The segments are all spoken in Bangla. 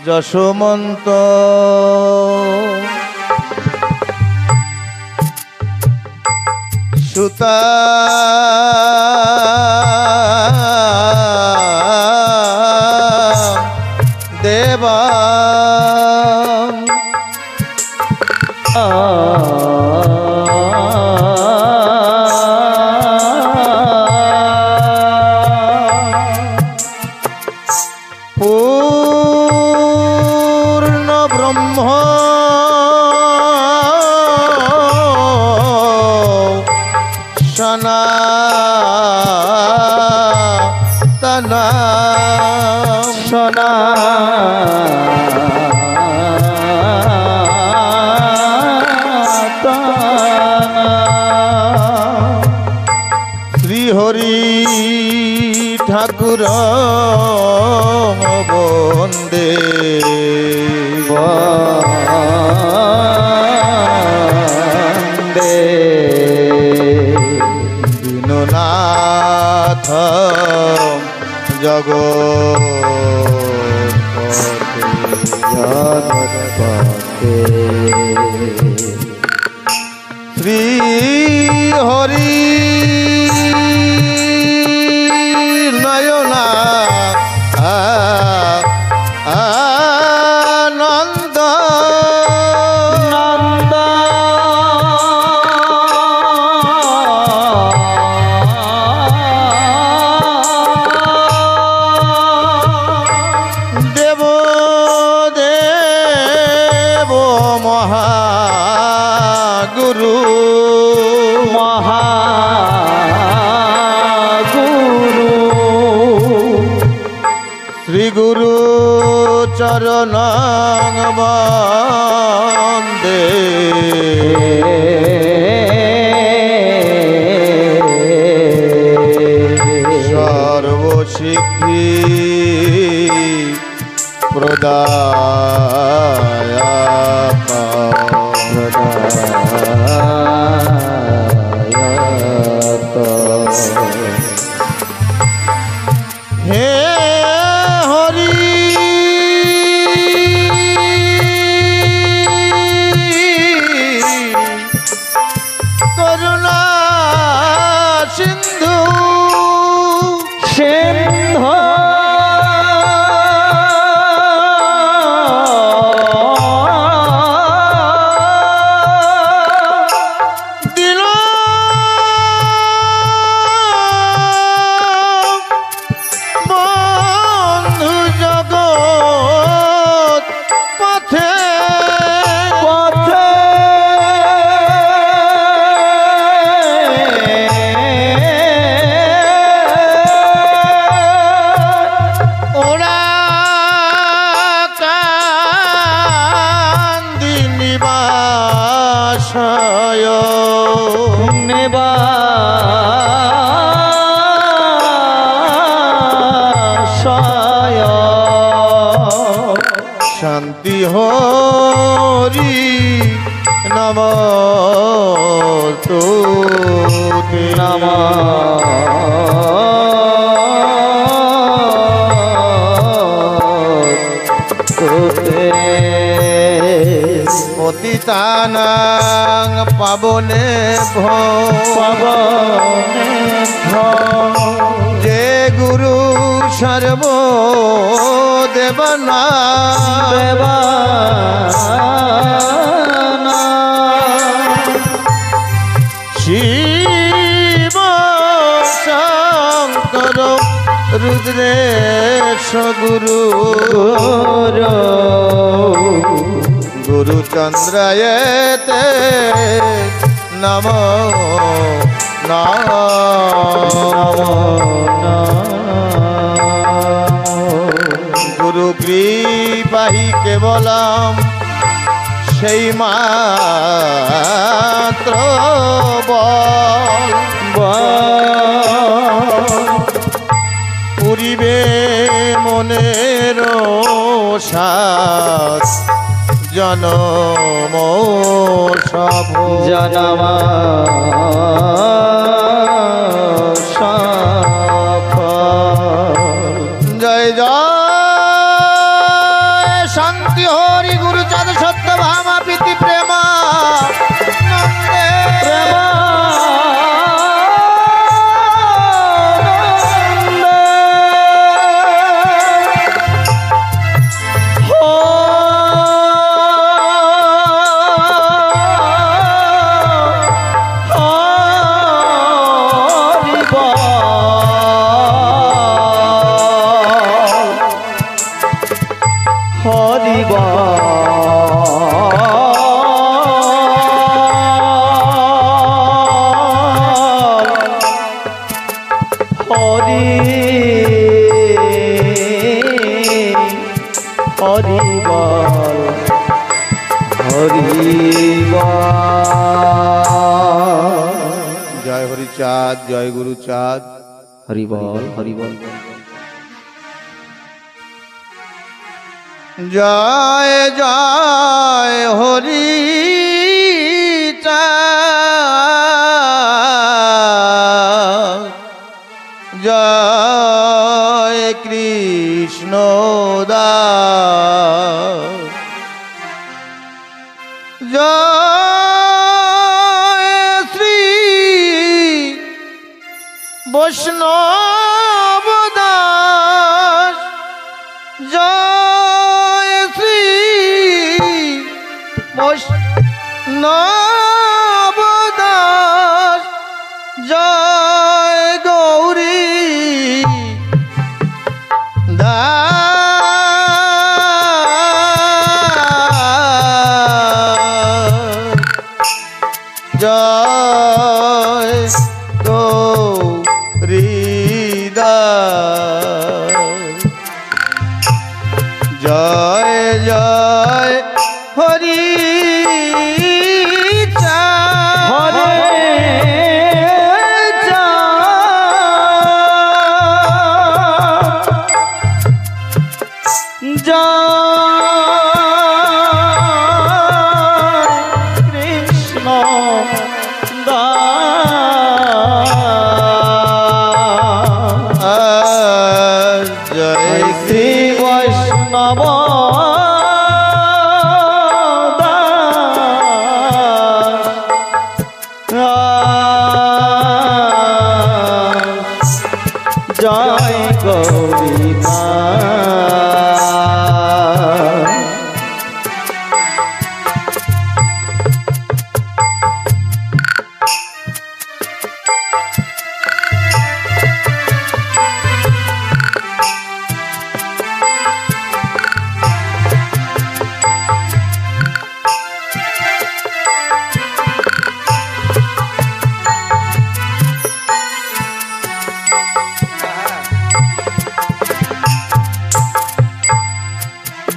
যশোমন্ত সুতা দেবা পূর্ণ ব্রহ্ম সনাতন শ্রীহরি ঠাকুর বন্দে বন্দে দীননাথ জগৎপতে শ্রী হরি নয়না আনন্দ নন্দ দেব দেব মহাগুরু শ্রী গুরু চরণ বন্দে সর্বসিদ্ধি প্রদায়ক হে সিন্ধু সিন্ধু দিল বন্ধু জগৎ পথে পথে শান্তি হরি নম তুতে নম তুতে পতিতানাং পাবনে যে গুরু সর্ব দেবনা শিব শঙ্কর রুদ্রেশ গুরু গুরু চন্দ্রায়তে নম গুরু কৃপাহি কেবলম সেই মাত্র পুরিবে মনের সাথ জনম সভ জনম সফল জয় জয় হরি হরি বল হরি বল। জয় হরিচাঁদ, জয় গুরুচাঁদ। হরি বল হরি বল। জয় জয় হরি জয় কৃষ্ণ দাস, জয় শ্রী বৈষ্ণব দাস, জয় শ্রী বৈষ্ণব দাস, জয় গৌরী দাস, জয় গৌরী দাস। জয় জয় হরি হরে জয় কৃষ্ণ দাস, জয় শ্রী বৈষ্ণব দাস, জয় গৌরী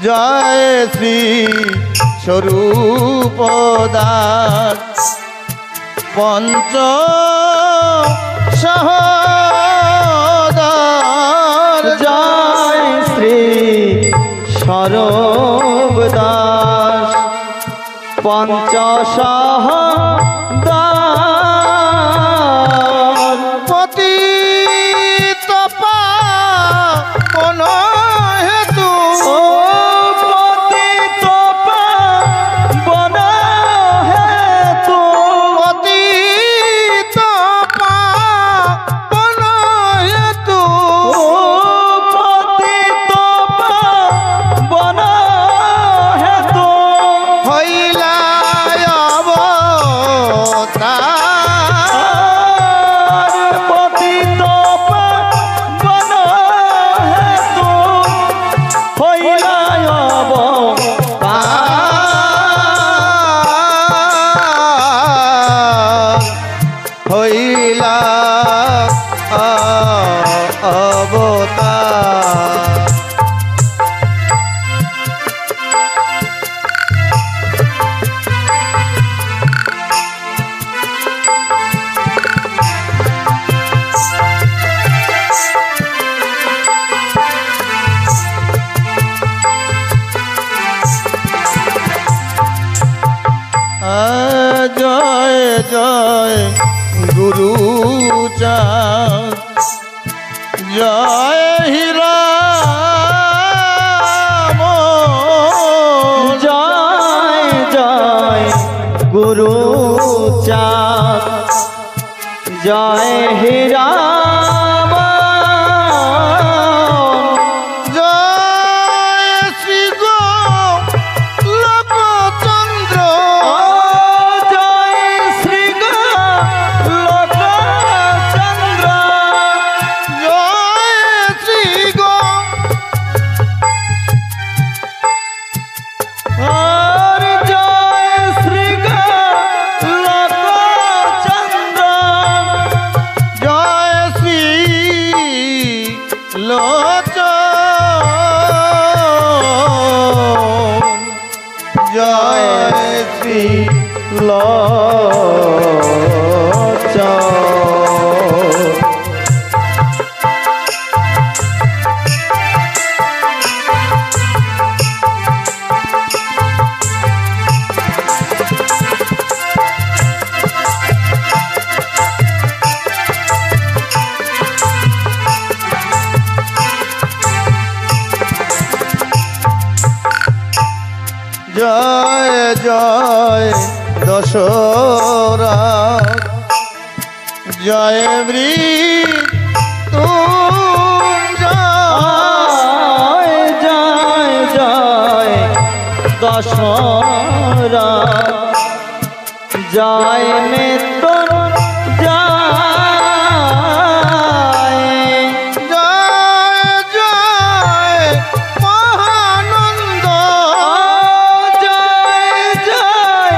জয় শ্রী স্বরূপ দাস, পঞ্চ সহোদর। জয় শ্রী স্বরূপ দাস, পঞ্চসহ দাস, পতিত পাবন হেতু, ও পতিত পাবন হেতু, পতিত পাবন হেতু, ও পতিত পাবন হেতু, হইলা অবতার। পতিত পাবন হেতু হইলা অবতার। হইলা অবতার। জয় জয় গুরু চাঁদ, জয় হীরা জয় জয় গুরু চাঁদ, জয় হীরা জয় শ্রী গোলকচন্দ্র, জয় শ্রী লোকচন্দ্র, জয় শ্রী জয় শ্রী লোকচন্দ্র, লোচন জয় শ্রী লোচন। জয় জয় দশরা জয় মৃত্যুঞ্জয় জয় জয় দশরা জয় মৃত্যুঞ্জয়। জয় জয় মহানন্দ জয় জয়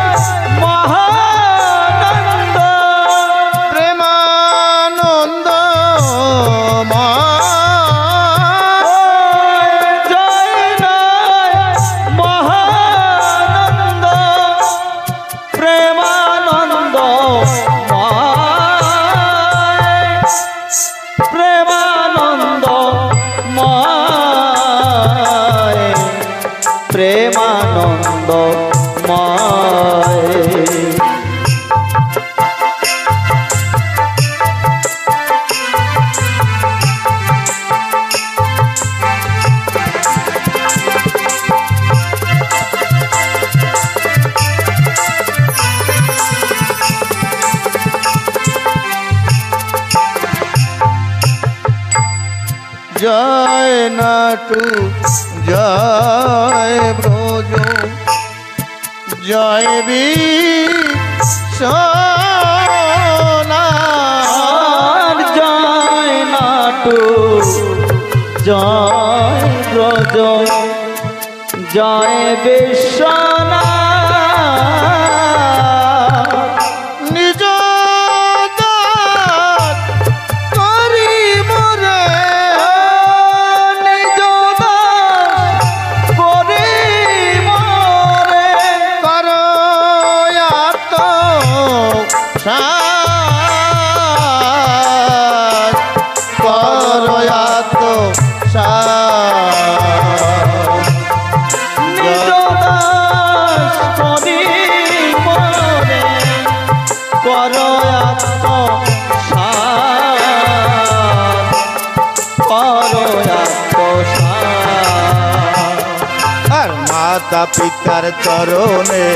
মহানন্দ। প্রেমানন্দ জয় জয় মহানন্দ প্রেমানন্দ। প্রেমানন্দ প্রেমানন্দ জয় নাটু জয় ব্রজ জয় বিশ্বনাথ জয় নাটু জয় ব্রজ জয় বিশ্বনাথ। নিজ দাস করি মোরে নিজ দাস করি মোরে করো নিজ দাস করি মোরে করো আত্মসাৎ করো আত্মসাৎ। আর মাতা পিতার চরণে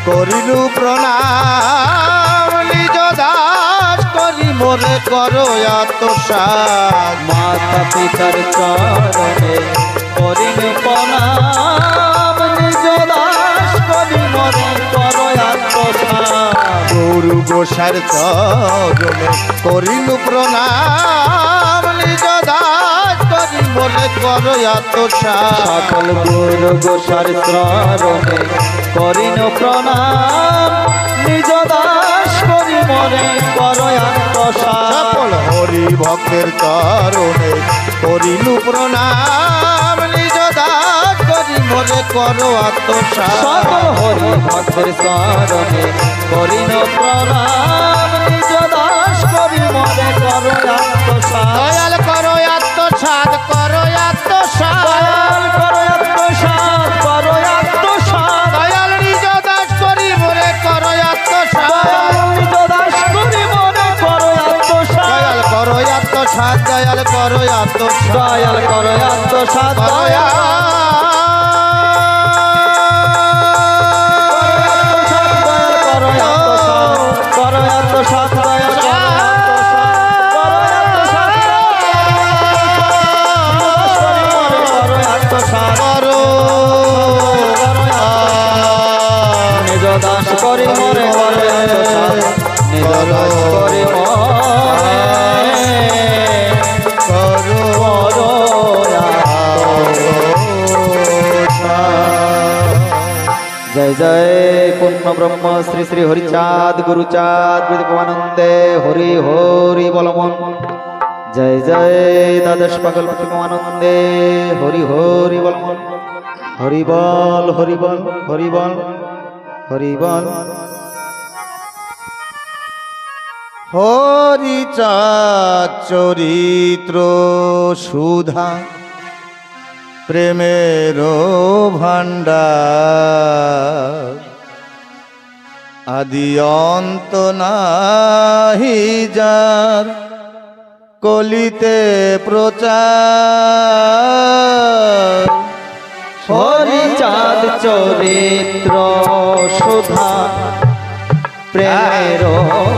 করিলু প্রণাম নিজ দাস করি মোরে করো আত্মসাৎ মাতা পিতার চরণে করিল প্রণাম নিজ দাস করি মরে করো আত্মসাৎ। গুরু গোসার চরণে করিলু প্রণাম নিজ দাস করি মোরে করো আত্মসাৎ সকল গুরু গোসার চরণে করিল প্রণাম নিজ দাস করি মরে করো আত্মসাৎ। সকল হরি ভক্তের চরণে করিলু প্রণাম নিজ দাস করি মোরে করো আত্মসাৎ সকল হরি ভক্তের চরণে করিল প্রণাম নিজ দাস করি মরে করো আত্মসাৎ। দয়াল করো আত্মসাৎ করো আত্মসাৎ দয়াল করো আত্মসাৎ করো আত্মসাৎ। দয়াল নিজ দাস করি মোরে করো আত্মসাৎ দয়াল নিজ দাস করি মরে করো আত্মসাৎ। দয়াল করো আত্মসাৎ দয়াল করো আত্মসাৎ দয়াল করো আত্মসাৎ দয়াল করো আত্মসাৎ করো আত্মসাৎ দয়াল করো আত্মসাৎ করো নিজ দাস করি মরে করে নিজ দাস করি মরে করো করো जय जय पूर्ण ब्रह्म श्री श्री हरिचाँद गुरुचाँद विद्यानंदे हरि हरि बोल मन জয় জয় দ্বাদশ পাগল আনন্দে হরি হরি বল হরি বল হরি বল হরি বল হরি বল। হরিচা চরিত্র সুধা প্রেমের ভাণ্ডার আদি অন্ত নাহি যার কলিতে প্রচার। হরিচাঁদ চরিত্র সুধা প্রেমের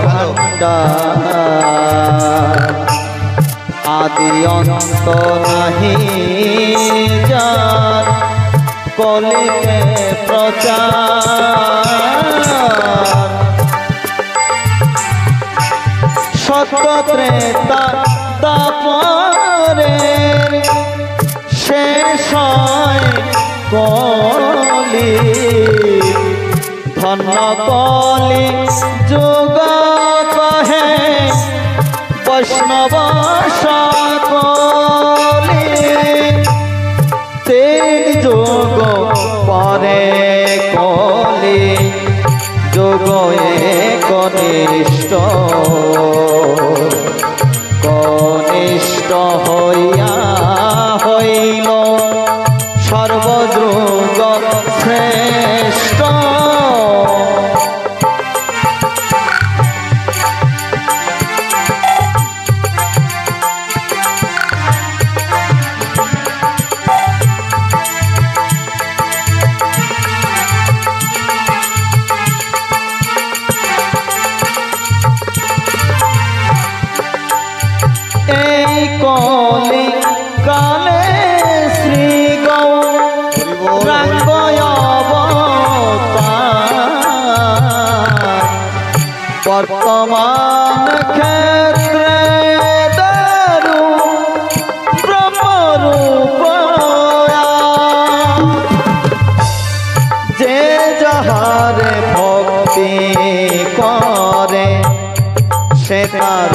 ভাণ্ডার আদি অন্ত নাহি যার কলিতে প্রচার। সত্য ত্রেতা দাপরের শেষ হয় কলি ধন্য কলি যুগ কহে বৈষ্ণব সকলি। তিন যুগ পরে কলি যুগ কনিষ্ঠ কনিষ্ঠ হইয়া হইল সর্বযুগ শ্রেষ্ঠ। এই কলি কালে শ্রী গৌরাঙ্গ অবতার বর্তমান ক্ষেত্রে দারু ব্রহ্মরূপ যে যাহারে ভক্তি করে সে তার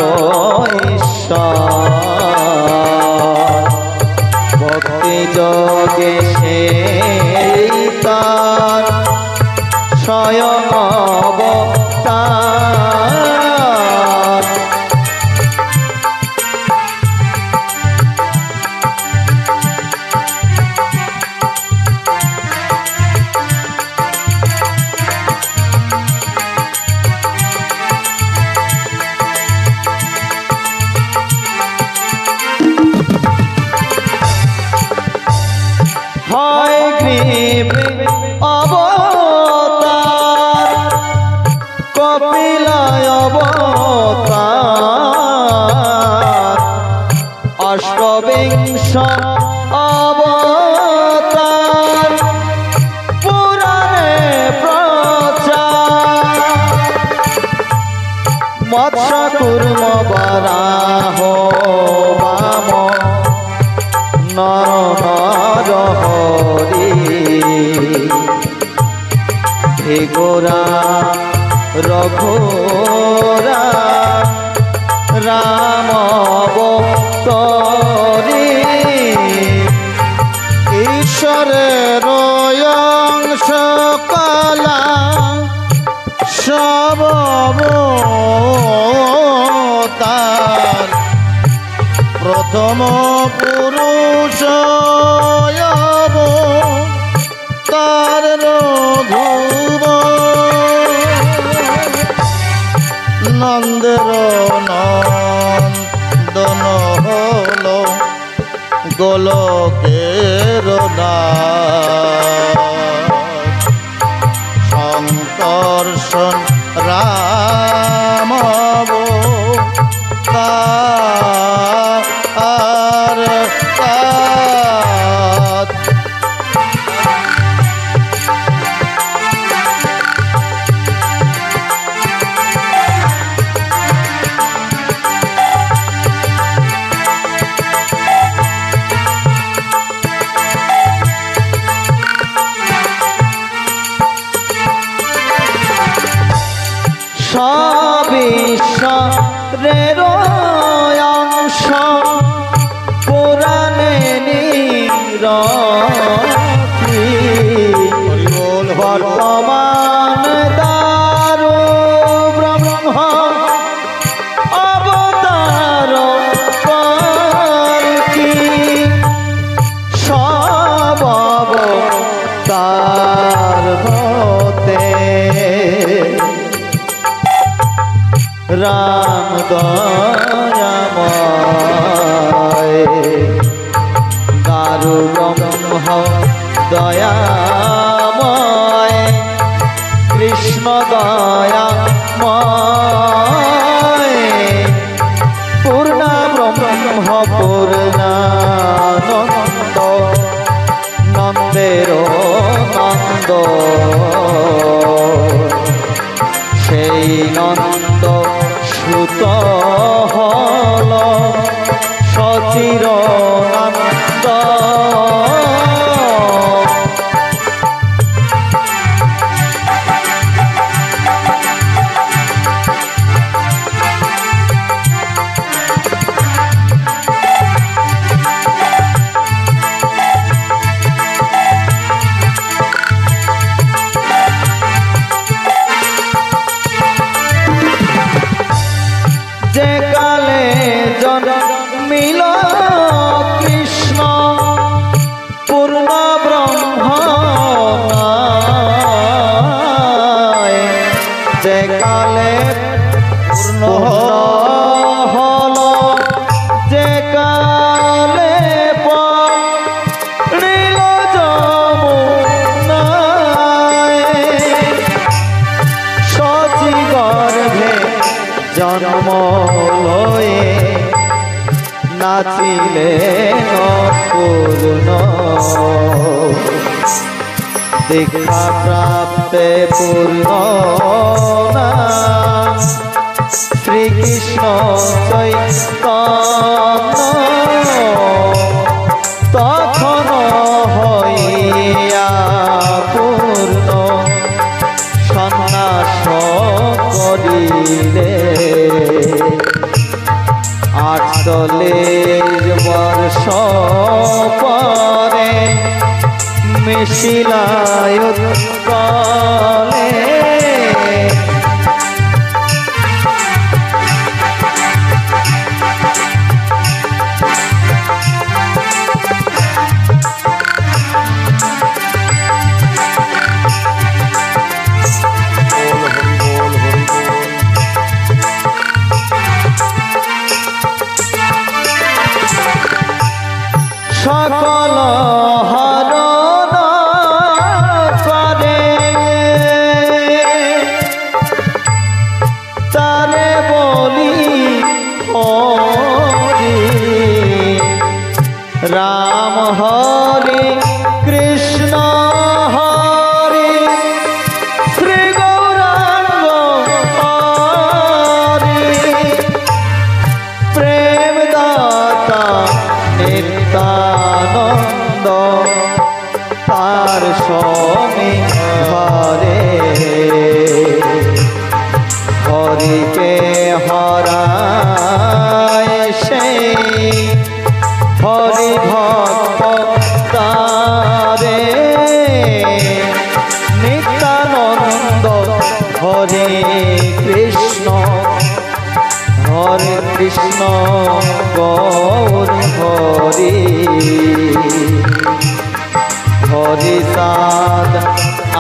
ভক্তি যোগে সে তার স্বয়ং অবতার। হয় গ্রীব অবতার কপিলায় অবতার অষ্টবিংশ অবতার পুরাণে প্রচার। মৎস্য কুর্ম বরাহ বাম নর হরি হে গোরা রঘুরা রাম অবতারি। ঈশ্বরের অংশ কলা সব অবতার প্রথম পুরুষ তার রঘুব নন্দের নন্দন হল গোলকের সংকর্ষণ রাম সবিশ্বরের অংশ রাম দয়াময় দারু ব্রহ্ম দয়াময় কৃষ্ণ দয়াময় পূর্ণা ব্রহ্ম পূর্ণানন্দ নন্দের নন্দ সেই নন্দ সুত হল সচির নন্দ যে কালে জন্মিল কৃষ্ণ পূর্ণ ব্রহ্ম যে কালে পূর্ণ হল যে কালে পড়িল যমুনায় সচি গর্ভে জন্ম লয়ে নাচিলে পূর্ণ দীক্ষা প্রাপ্তে পূর্ণ শ্রীকৃষ্ণ চৈতন্য তখন হইয়া পূর্ণ সন্ন্যাস করিলে 48 বর্ষ পরে মিশিলায় উৎকলে সকল হরণ করে তারে বলি হরি রাম হরি কৃষ্ণ হরি শ্রী গৌরাঙ্গ হরি প্রেম দাতা নিত্যানন্দ তার স্বামী হরে হরিকে হরায় সেই হরি ভক্ত তারে নিত্যানন্দ হরে কৃষ্ণ হরে কৃষ্ণ গৌর হরি হরি সাদ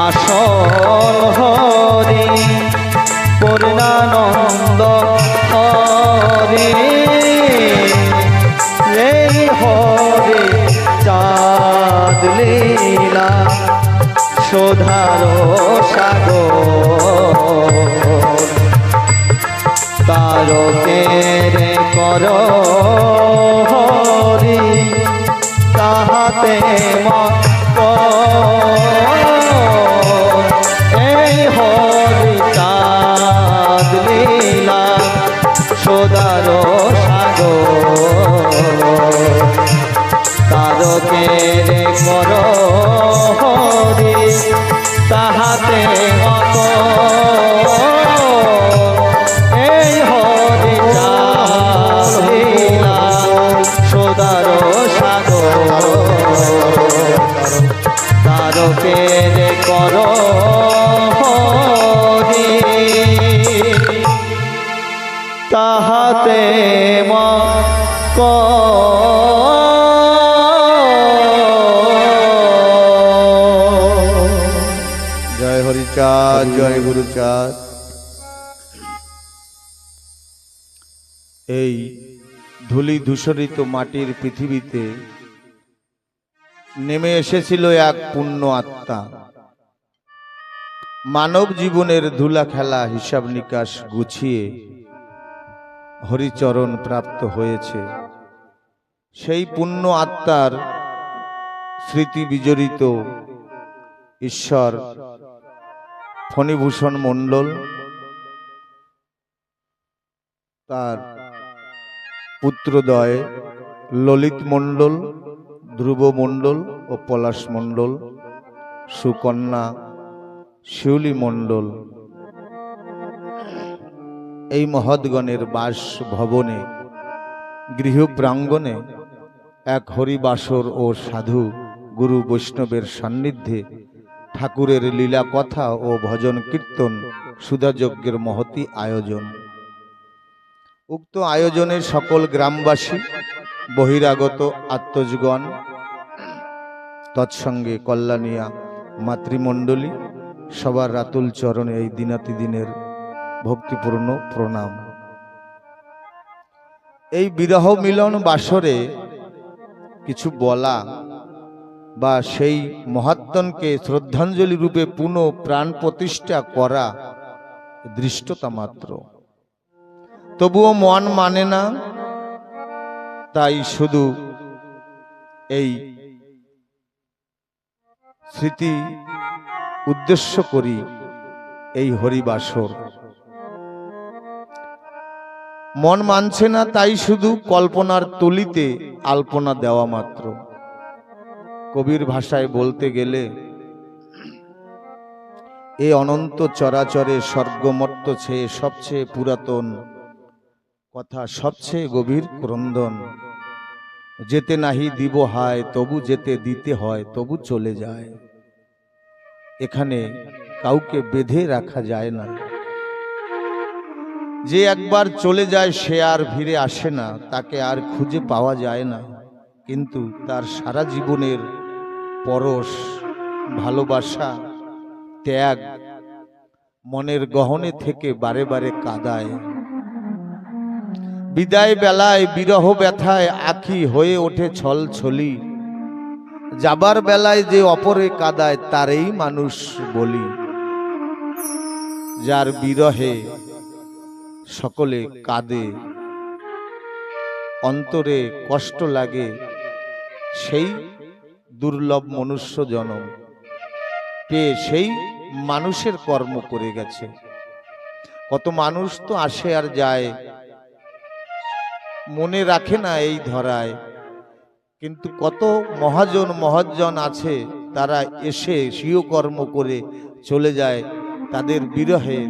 আসল হরি পূর্ণানন্দ হরি এই হরি চাঁদ লীলা শোধার সাগর তারকের কর হরি তাহাতে এই হরি চাঁদ লীলা সদার সাগর তারকের কর হরি তাহাতে এই হরি চাঁদ লীলা সদার সাগর তারকের কর হরি তাহাতে জয় হরিচাঁদ জয় গুরুচাঁদ। ধূলি ধূসরিত মাটির পৃথিবীতে নেমে এসেছিল এক পুণ্য আত্মা। মানব জীবনের ধুলা খেলা হিসাব নিকাশ গুছিয়ে হরিচরণ প্রাপ্ত হয়েছে। সেই পুণ্য আত্মার স্মৃতি বিজড়িত ঈশ্বর ফণীভূষণ মণ্ডল, তার পুত্রদ্বয় ললিত মণ্ডল, ধ্রুব মণ্ডল ও পলাশ মণ্ডল, সুকন্যা শিউলি মণ্ডল, এই মহৎগণের বাস ভবনে গৃহ প্রাঙ্গণে এক হরিবাসর ও সাধু গুরু বৈষ্ণবের সান্নিধ্যে ঠাকুরের লীলা কথা ও ভজন কীর্তন সুধাযজ্ঞের মহতি আয়োজন। উক্ত আয়োজনে সকল গ্রামবাসী, বহিরাগত আত্মজগণ, তৎসঙ্গে কল্যাণিয়া মাতৃমণ্ডলী সবার রাতুল চরণে এই দিনাতি দিনের ভক্তিপূর্ণ প্রণাম। এই বিরহ মিলন বাসরে কিছু বলা বা সেই মহাত্মনকে শ্রদ্ধাঞ্জলি রূপে পুনঃ প্রাণ প্রতিষ্ঠা করা দৃষ্টতা মাত্র। তবুও মন মানে না, তাই শুধু এই স্মৃতি উদ্দেশ্য করি এই হরিবাসর। মন মানছে না, তাই শুধু কল্পনার তলিতে আলপনা দেওয়া মাত্র। কবির ভাষায় বলতে গেলে এ অনন্ত চরাচরে স্বর্গমর্ত ছেয়ে সবচেয়ে পুরাতন কথা, সবচেয়ে গভীর ক্রন্দন। যেতে নাহি দিব হায়, তবু যেতে দিতে হয়, তবু চলে যায়। এখানে কাউকে বেঁধে রাখা যায় না। যে একবার চলে যায় সে আর ফিরে আসে না, তাকে আর খুঁজে পাওয়া যায় না। কিন্তু তার সারা জীবনের পরশ, ভালোবাসা, ত্যাগ মনের গহনে থেকে বারে বারে কাঁদায়। বিদায় বেলায় বিরহ ব্যথায় আঁখি হয়ে ওঠে ছলছলি। যাবার বেলায় যে অপরে কাঁদায় তারেই মানুষ বলি। যার বিরহে সকলে কাঁদে, অন্তরে কষ্ট লাগে, সেই দুর্লভ মনুষ্য জনম পেয়ে সেই মানুষের কর্ম করে গেছে। কত মানুষ তো আসে আর যায়, মনে রাখে না এই ধরায়। কিন্তু কত মহাজন আছে, তারা এসে স্বীয় কর্ম করে চলে যায়। তাদের বিরহে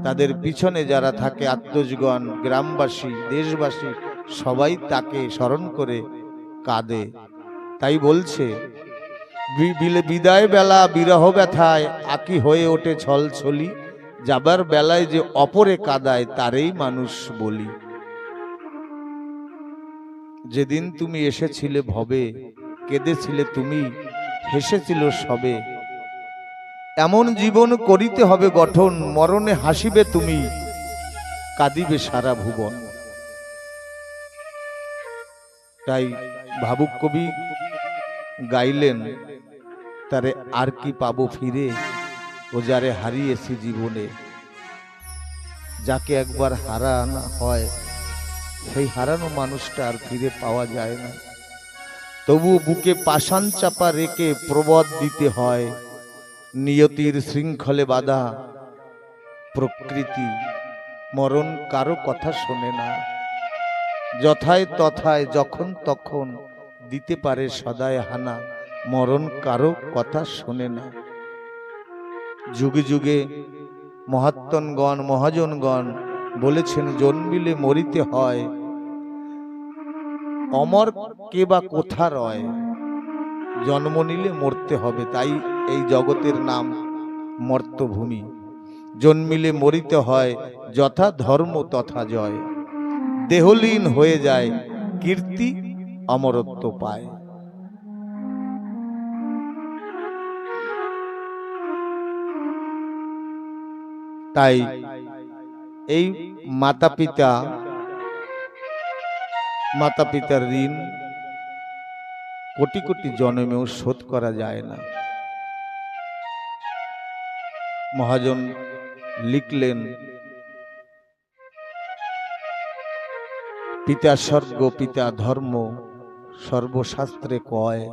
তাদের পিছনে যারা থাকে আত্মজগণ, গ্রামবাসী, দেশবাসী সবাই তাকে স্মরণ করে কাঁদে। তাই বলছে বিদায় বেলা বিরহ ব্যথায় আঁকি হয়ে ওঠে ছলছলি। যাবার বেলায় যে অপরে কাঁদায় তারেই মানুষ বলি। যেদিন তুমি এসেছিলে ভবে, কেঁদেছিলে তুমি, হেসেছিল সবে। এমন জীবন করিতে হবে গঠন, মরণে হাসিবে তুমি, কাঁদিবে সারা ভুবন। তাই ভাবুক কবি গাইলেন, তারে আর কি পাবো ফিরে, ও যারে হারিয়েছি জীবনে। যাকে একবার হারানো হয় সেই হারানো মানুষটা আর ফিরে পাওয়া যায় না। তবু বুকে পাষাণ চাপা রেখে প্রবদ দিতে হয়। নিয়তির শৃঙ্খলে বাঁধা প্রকৃতি মরণ কারো কথা শোনে না। যথায় তথায় যখন তখন দিতে পারে সদায় হানা, মরণ কারো কথা শোনে না। যুগে যুগে মহাত্মগণ, মহাজনগণ বলেছেন জন্মিলে মরিতে হয়, অমর কে বা কোথা রয়, জন্ম নিলে মরতে হবে। তাই এই জগতের নাম মর্তভূমি। জন্মিলে মরিতে হয়, যথা ধর্ম তথা জয়। দেহলীন হয়ে যায়, কীর্তি অমরত্ব পায়। তাই এই মাতা পিতা মাতা পিতার ঋণ কোটি কোটি জন্মেও শোধ করা যায় না। মহাজন লিখলেন, পিতা স্বর্গ পিতা ধর্ম সর্বশাস্ত্রে কয়,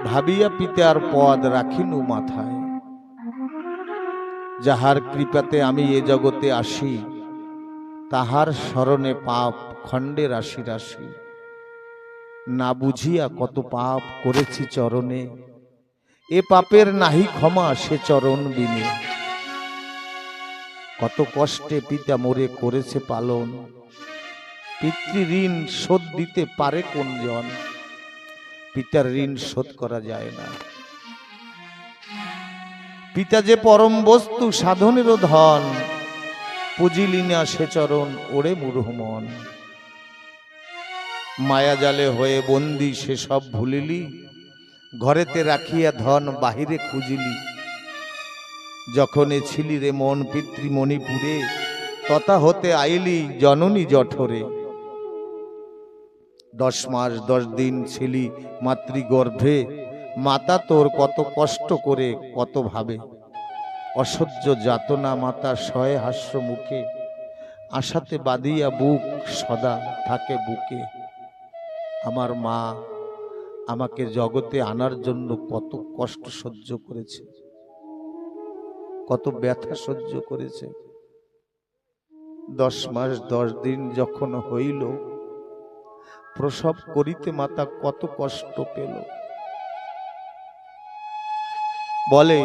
ভাবিয়া পিতার পদ রাখিনু মাথায়। যাহার কৃপাতে আমি এ জগতে আসি, তাহার স্মরণে পাপ খণ্ডে রাশি রাশি। না বুঝিয়া কত পাপ করেছি চরণে, এ পাপের নাহি ক্ষমা সে চরণ বিনে। কত কষ্টে পিতা মোরে করেছে পালন, পিতৃ ঋণ শোধ দিতে পারে কোন জন? পিতার ঋণ শোধ করা যায় না। পিতা যে পরম বস্তু সাধনেরও ধন, পুজিলি না সে চরণ ওরে মূঢ় মন। মায়া জালে হয়ে বন্দি সে সব ভুলিলি, ঘরেতে রাখিয়া ধন বাহিরে খুঁজিলি। যখনে ছিলি রে মন পিতৃমণিপুরে, তথা হতে আইলি জননী জঠরে। 10 মাস 10 দিন ছিলি মাতৃগর্ভে, মাতা তোর কত কষ্ট করে কত ভাবে। অসহ্য যাতনা মাতা সয়ে হাস্য মুখে, আশাতে বাঁধিয়া বুক সদা থাকে বুকে। আমার মা আমাকে জগতে আনার জন্য কত কষ্ট সহ্য করেছে, কত ব্যথা সহ্য করেছে। 10 মাস 10 দিন যখন হইল, প্রসব করিতে মাতা কত কষ্ট পেল। বলে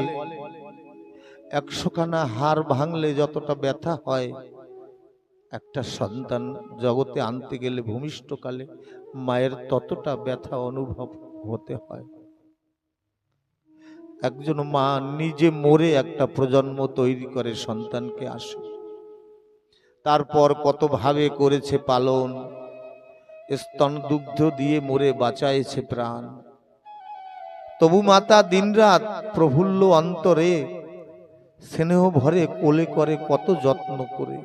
100 খানা হাড় ভাঙলে যতটা ব্যথা হয়, একটা সন্তান জগতে আনতে গেলে ভূমিষ্ঠকালে মায়ের ততটা ব্যথা অনুভব হতে হয়। একজন মা নিজে মরে একটা প্রজন্ম তৈরি করে সন্তানকে আসে, তারপর কত ভাবে করেছে পালন, স্তন দুগ্ধ দিয়ে মরে বাঁচাইছে প্রাণ। তবু মাতা দিনরাত প্রফুল্ল অন্তরে, স্নেহ ভরে কোলে করে কত যত্ন করে।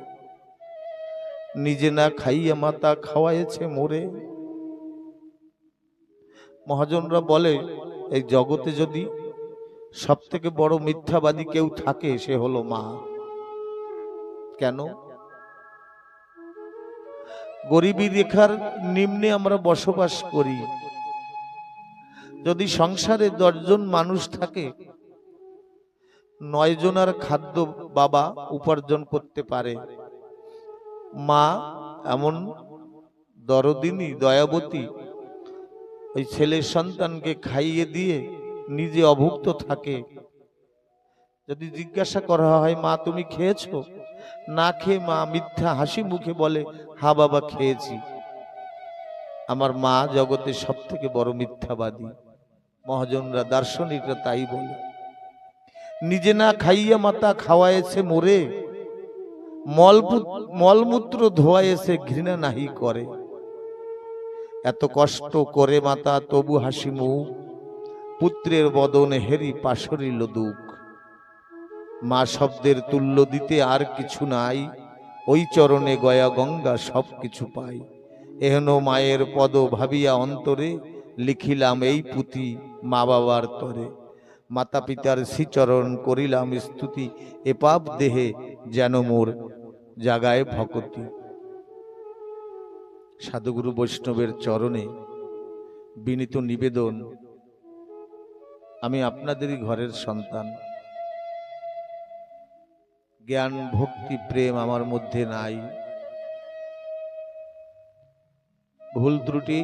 নিজে না খাইয়া মাতা খাওয়াইছে মোরে। মহাজনরা বলে, এই জগতে যদি সব থেকে বড় মিথ্যাবাদী কেউ থাকে, সে হলো মা। কেন? গরিবী রেখার নিম্নে আমরা বসবাস করি। যদি সংসারে 10 জন মানুষ থাকে, 9 জনের খাদ্য বাবা উপার্জন করতে পারে। মা এমন দরদিনী দয়াবতী, ওই ছেলের সন্তানকে খাইয়ে দিয়ে নিজে অভুক্ত থাকে। যদি জিজ্ঞাসা করা হয়, মা তুমি খেয়েছো? না খেয়ে মা মিথ্যা হাসি মুখে বলে, হ্যাঁ বাবা খেয়েছি। আমার মা জগতে সব থেকে বড় মিথ্যাবাদী। মহাজনরা দার্শনিকরা তাই বলে। নিজে না খাইয়া মাতা খাওয়াইছে মোরে, মলমূত্র ধোয়াইছে ঘৃণা নাহি করে। এত কষ্ট করে মাতা তবু হাসি মুখ, পুত্রের বদনে হেরি পাশরিল দুঃখ। মা শব্দের তুল্য দিতে আর কিছু নাই, ওই চরণে গয়া গঙ্গা সব কিছু পাই। এহেন মায়ের পদ ভাবিয়া অন্তরে, লিখিলাম এই পুঁথি মা বাবার তরে। মাতা পিতার শ্রীচরণ করিলাম স্তুতি, এ পাপ দেহে যেন মোর জাগায় ভকতি। সাধুগুরু বৈষ্ণবের চরণে বিনীত নিবেদন, আমি আপনাদেরই ঘরের সন্তান। জ্ঞান ভক্তি প্রেম আমার মধ্যে নাই। ভুল ত্রুটি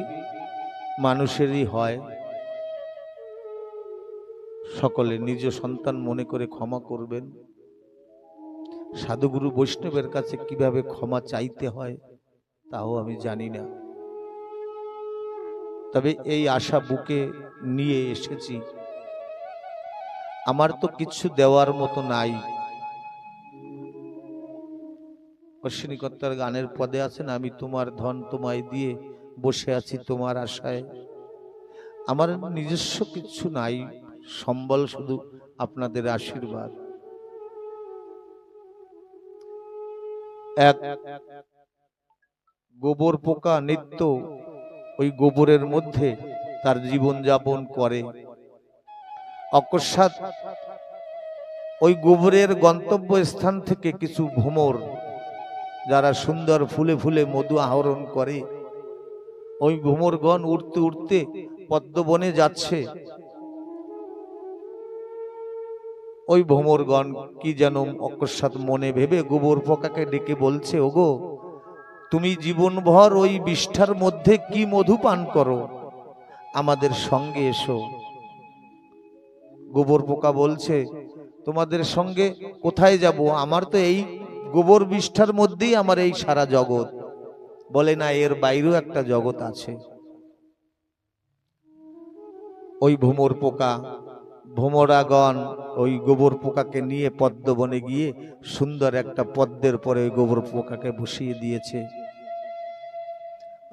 মানুষেরই হয়। সকলে নিজ সন্তান মনে করে ক্ষমা করবেন। সাধুগুরু বৈষ্ণবের কাছে কিভাবে ক্ষমা চাইতে হয় তাও আমি জানি না, তবে এই আশা বুকে নিয়ে এসেছি। আমার তো কিছু দেওয়ার মতো নাই। অশ্বিনীকর্তার গানের পদে আছেন, আমি তোমার ধন তোমায় দিয়ে বসে আছি তোমার আশায়। আমার নিজস্ব কিছু নাই, সম্বল শুধু আপনাদের আশীর্বাদ। এক গোবর পোকা নিত্য ওই গোবরের মধ্যে তার জীবন যাপন করে। অকস্মাৎ ওই গোবরের গন্তব্য স্থান থেকে কিছু ভ্রমর, যারা সুন্দর ফুলে ফুলে মধু আহরণ করে, ওই ভ্রমরগণ উড়তে উড়তে পদ্মবনে যাচ্ছে। ওই ভ্রমরগণ কি যেন অকস্মাৎ মনে ভেবে গোবর পোকাকে ডেকে বলছে, ওগো তুমি জীবনভর ওই বিষ্ঠার মধ্যে কি মধু পান করো, আমাদের সঙ্গে এসো। গোবর পোকা বলছে, তোমাদের সঙ্গে কোথায় যাব, আমার তো এই গোবর বিষ্ঠার মধ্যেই আমার এই সারা জগৎ। বলে না, এর বাইরেও একটা জগৎ আছে। ওই ভ্রমর পোকা, ভ্রমরাগণ ওই গোবর পোকাকে নিয়ে পদ্মবনে গিয়ে সুন্দর একটা পদ্মের পরে ওই গোবর পোকাকে বসিয়ে দিয়েছে।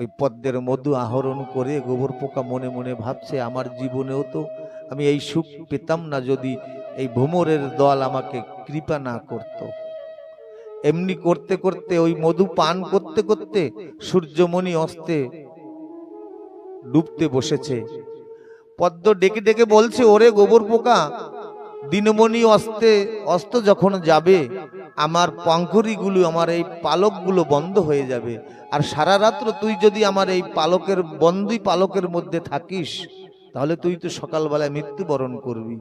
ওই পদ্মের মধু আহরণ করে গোবর পোকা মনে মনে ভাবছে, আমার জীবনেও তো আমি এই সুখ পেতাম না যদি এই ভ্রমরের দল আমাকে কৃপা না করত। এমনি করতে করতে ওই মধু পান করতে করতে সূর্যমণি অস্তে ডুবতে বসেছে। পদ্ম ডেকে ডেকে বলছে, ওরে গোবর পোকা, দিনমণি অস্ত যখন যাবে, আমার পাঙ্খুরিগুলো, আমার এই পালকগুলো বন্ধ হয়ে যাবে, আর সারা রাত্র তুই যদি আমার এই পালকের বন্দি পালকের মধ্যে থাকিস, তাহলে তুই তো সকালবেলায় মৃত্যুবরণ করবি।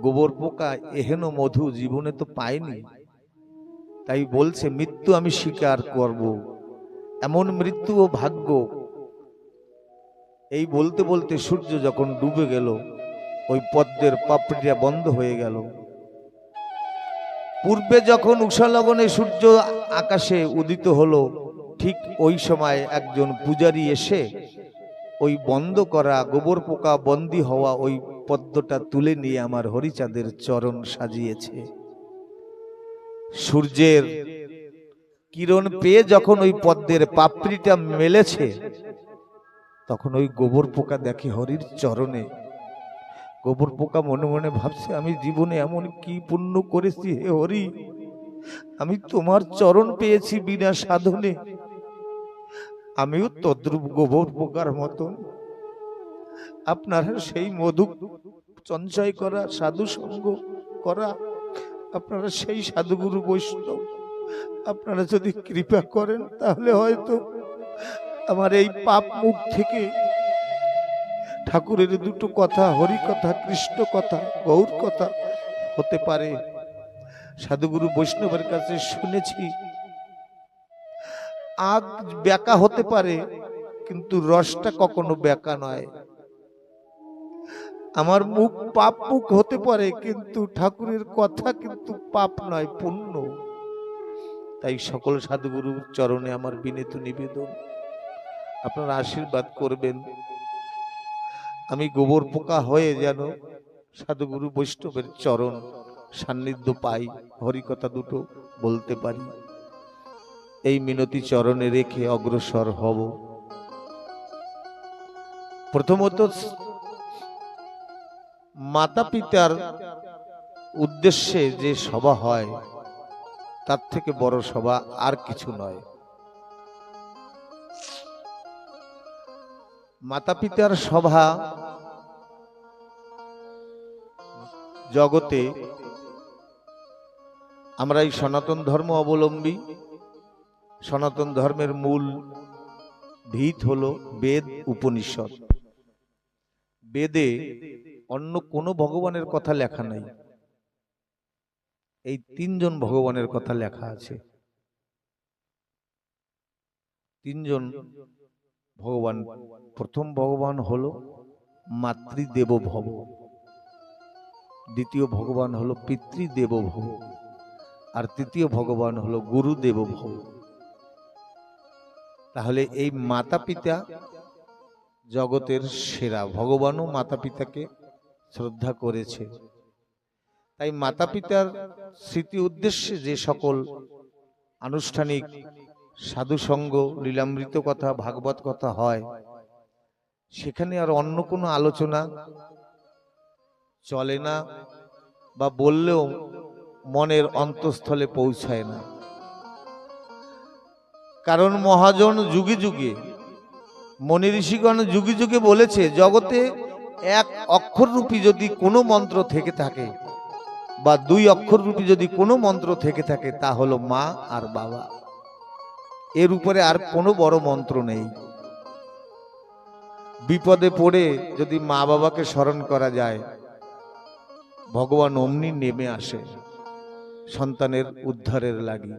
গোবর পোকা এহেন মধু জীবনে তো পায়নি, তাই বলছে মৃত্যু আমি স্বীকার করব, এমন মৃত্যু ও ভাগ্য। এই বলতে বলতে সূর্য যখন ডুবে গেল, ওই পদ্মের পাপড়িটা বন্ধ হয়ে গেল। পূর্বে যখন উষা লগনে সূর্য আকাশে উদিত হলো, ঠিক ওই সময় একজন পূজারী এসে ওই বন্ধ করা গোবর পোকা বন্দী হওয়া ওই পদ্মটা তুলে নিয়ে আমার হরিচাঁদের চরণ সাজিয়েছে। সূর্যের কিরণ পেয়ে যখন ওই পদ্মের পাপড়িটা মেলেছে, তখন ওই গোবর পোকা দেখে হরির চরণে। গোবর পোকা মনে মনে ভাবছে, আমি জীবনে এমন কি পুণ্য করেছি হে হরি, আমি তোমার চরণ পেয়েছি বিনা সাধনে। আমিও তদ্রূপ গোবর পোকার মতন আপনারা সেই মধু সঞ্চয় করা, সাধু সঙ্গ করা, আপনারা সেই সাধুগুরু বৈষ্ণব, আপনারা যদি কৃপা করেন তাহলে হয়তো আমার এই পাপ মুখ থেকে ঠাকুরের দুটো কথা, হরি কথা, কৃষ্ণ কথা, গৌর কথা হতে পারে। সাধুগুরু বৈষ্ণবের কাছে শুনেছি, আগ ব্যাকা হতে পারে কিন্তু রসটা কখনো ব্যাকা নয়। আমার মুখ পাপ মুখ হতে পারে কিন্তু ঠাকুরের কথা কিন্তু পাপ নয়, পুণ্য। তাই সকল সাধুগুরুর চরণে আমার বিনীত নিবেদন, আপনারা আশীর্বাদ করবেন, আমি গোবর পোকা হয়ে যেন সাধুগুরু বৈষ্ণবের চরণ সান্নিধ্য পাই, হরিকথা দুটো বলতে পারি। এই মিনতি চরণে রেখে অগ্রসর হব। প্রথমত মাতা পিতার উদ্দেশ্যে যে সভা হয়, তার থেকে বড় সভা আর কিছু নয়। মাতা পিতার সভা জগতে, আমরা এই সনাতন ধর্ম অবলম্বী, সনাতন ধর্মের মূল ভিত হলো বেদ উপনিষদ। বেদে অন্য কোনো ভগবানের কথা লেখা নাই, এই তিনজন ভগবানের কথা লেখা আছে। তিনজন ভগবান, প্রথম ভগবান হলো মাতৃদেব ভব, দ্বিতীয় ভগবান হলো পিতৃদেব ভব, আর তৃতীয় ভগবান হলো গুরুদেব ভব। তাহলে এই মাতা পিতা জগতের সেরা, ভগবানও মাতা পিতাকে শ্রদ্ধা করেছে। তাই মাতা পিতার স্মৃতি উদ্দেশ্যে যে সকল আনুষ্ঠানিক সাধুসঙ্গ, লীলামৃত কথা, ভাগবত কথা হয়, সেখানে আর অন্য কোনো আলোচনা চলে না, বা বললেও মনের অন্তঃস্থলে পৌঁছায় না। কারণ মহাজন যুগে যুগে, মনি ঋষিগণ যুগে যুগে বলেছে, জগতে এক অক্ষররূপী যদি কোনো মন্ত্র থেকে থাকে বা দুই অক্ষররূপী যদি কোনো মন্ত্র থেকে থাকে, তা হলো মা আর বাবা। এর উপরে আর কোনো বড় মন্ত্র নেই। বিপদে পড়ে যদি মা বাবাকে স্মরণ করা যায়, ভগবান অমনি নেমে আসে সন্তানের উদ্ধারের লাগি।